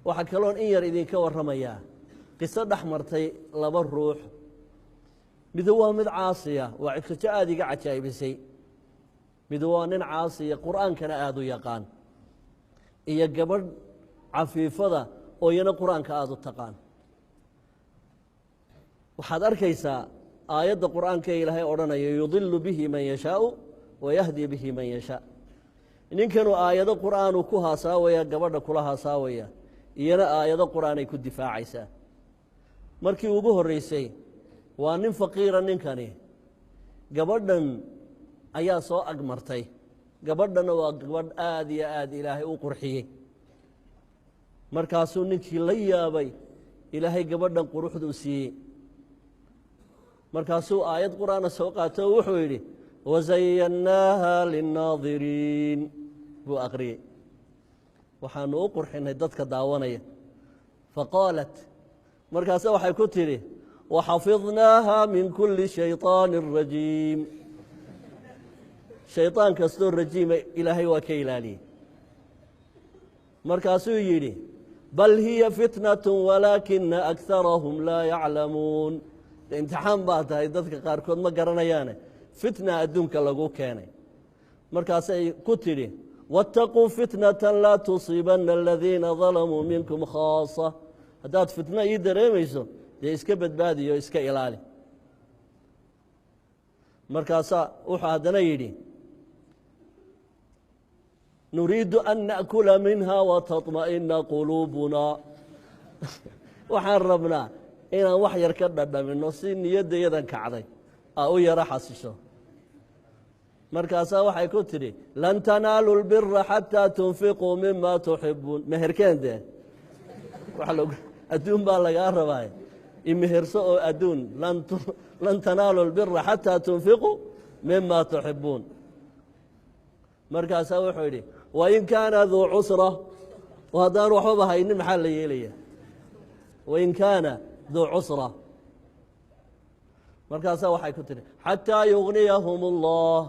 waxa kaloon in yar idinka warramayaa qiso dhex martay laba ruux mid waa mid caasiya waa qiso aad iga cajaa'ibisay mid waa nin caasiya qur'aankana aad u yaqaan iyo gabadh cafiifada oo iyana qur'aanka aad u taqaan waxaad arkaysaa aayadda qur'aanka ee ilaahay odhanaya yudilu bihi man yashaau wayahdi bihi man yashaa ninkanuu aayado qur'aanuu ku haasaawaya gabadha kula haasaawaya iyana aayado qur'aanay ku difaacaysaa markii ugu horraysay waa nin faqiira ninkani gabadhan ayaa soo agmartay gabadhana waa gabadh aad iyo aad ilaahay u qurxiyey markaasuu ninkii la yaabay ilaahay gabadhan quruxduu siiyey markaasuu aayad qur'aana soo qaato oo wuxuu yidhi wazayannaaha linnaadiriin buu aqriyey waxaanu u qurxinay dadka daawanaya faqaalat markaase waxay ku tidhi waxafidnaaha min kulli shayطaanin rajiim shayطaan kastoo rajiima ilaahay waa ka ilaaliyey markaasuu yidhi bal hiya fitnat walaakina akarahum laa yaclamuun imtixaan baa tahay dadka qaarkood ma garanayaane fitna adduunka lagu keenay markaasay ku tidhi waataquu fitnatan laa tusiibanna aladiina dalamuu minkum khaasa haddaad fitno ii dareemayso dee iska badbaadiyo iska ilaali markaasaa wuxuu haddana yidhi nuriidu an na'kula minha wataطma'ina quluubuna waxaan rabnaa inaan wax yar ka dhadhamino si niyaddayadan kacday aa u yaro xasisho markaasaa waxay ku tidhi lan tanaalu lbira xataa tunfiquu mima tuxibuun meherkeen dee adduun baa lagaa rabaa imeherso oo adduun lan tanaalu lbira xataa tunfiquu mima tuxibuun markaasaa wuxuu yidhi wain kaana duu cusra haddaan waxbaba haynin maxaa la yeelaya wain kaana duu cusra markaasaa waxay ku tidhi xataa yugniyahum allah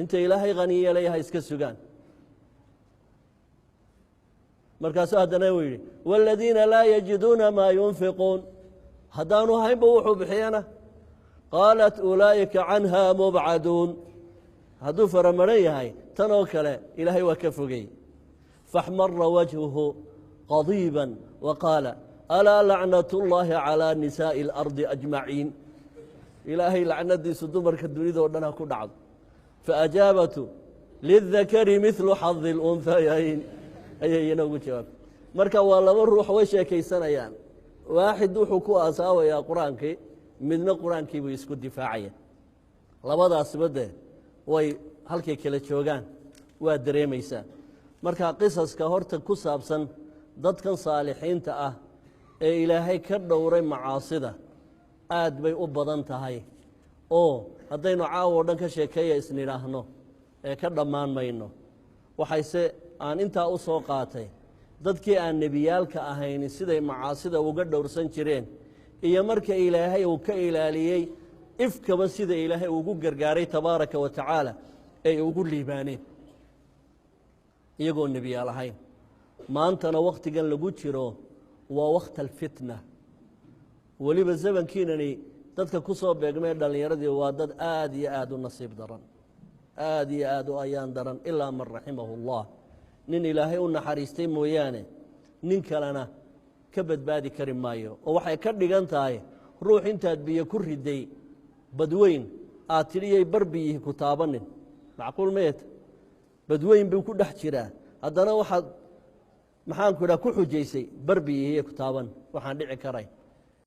inta ilaahay hani yeelaya ha iska sugaan markaasuu haddana uu yidhi wاladiina laa yajiduuna maa yunfiquun haddaanu haynba wuxuu bixiyana qaalat ulaa'ika canha mubcaduun hadduu faramaran yahay tan oo kale ilaahay waa ka fogey faxmara wajhuhu qadiiba waqaala alaa lacnat اllahi calىa nisaaءi اlardi ajmaciin ilaahay lacnadiisu dumarka dunidao dhan ha ku dhacdo faajaabatu lidakari midlu xadi اlunhayayn ayay iyana ugu jawaabtay marka waa laba ruux way sheekaysanayaan waaxid wuxuu ku asaawayaa qur-aankii midna qur-aankii buu isku difaacaya labadaasba dee way halkay kala joogaan waa dareemaysaa marka qisaska horta ku saabsan dadkan saalixiinta ah ee ilaahay ka dhowray macaasida aad bay u badan tahay oo haddaynu caawo o dhan ka sheekeeya isnidhaahno ee ka dhammaan mayno waxayse aan intaa u soo qaatay dadkii aan nebiyaalka ahayni siday macaasida uga dhowrsan jireen iyo marka ilaahay uu ka ilaaliyey ifkaba sida ilaahay ugu gargaaray tabaaraka wa tacaala ay ugu liibaaneen iyagoo nebiyaal ahayn maantana wakhtigan lagu jiro waa wakhti alfitna weliba zamankiinani dadka ku soo beegmee dhallinyaradii waa dad aad iyo aad u nasiib daran aad iyo aad u ayaan daran ilaa man raximahu اllah nin ilaahay u naxariistay mooyaane nin kalena ka badbaadi kari maayo oo waxay ka dhigan tahay ruux intaad biyo ku riday badweyn aad tidhiyay barbiyihii ku taabanin macquul meet badweyn buu ku dhex jiraa haddana waxaad maxaanku idhaha ku xujaysay barbiyihii ku taaban waxaan dhici karay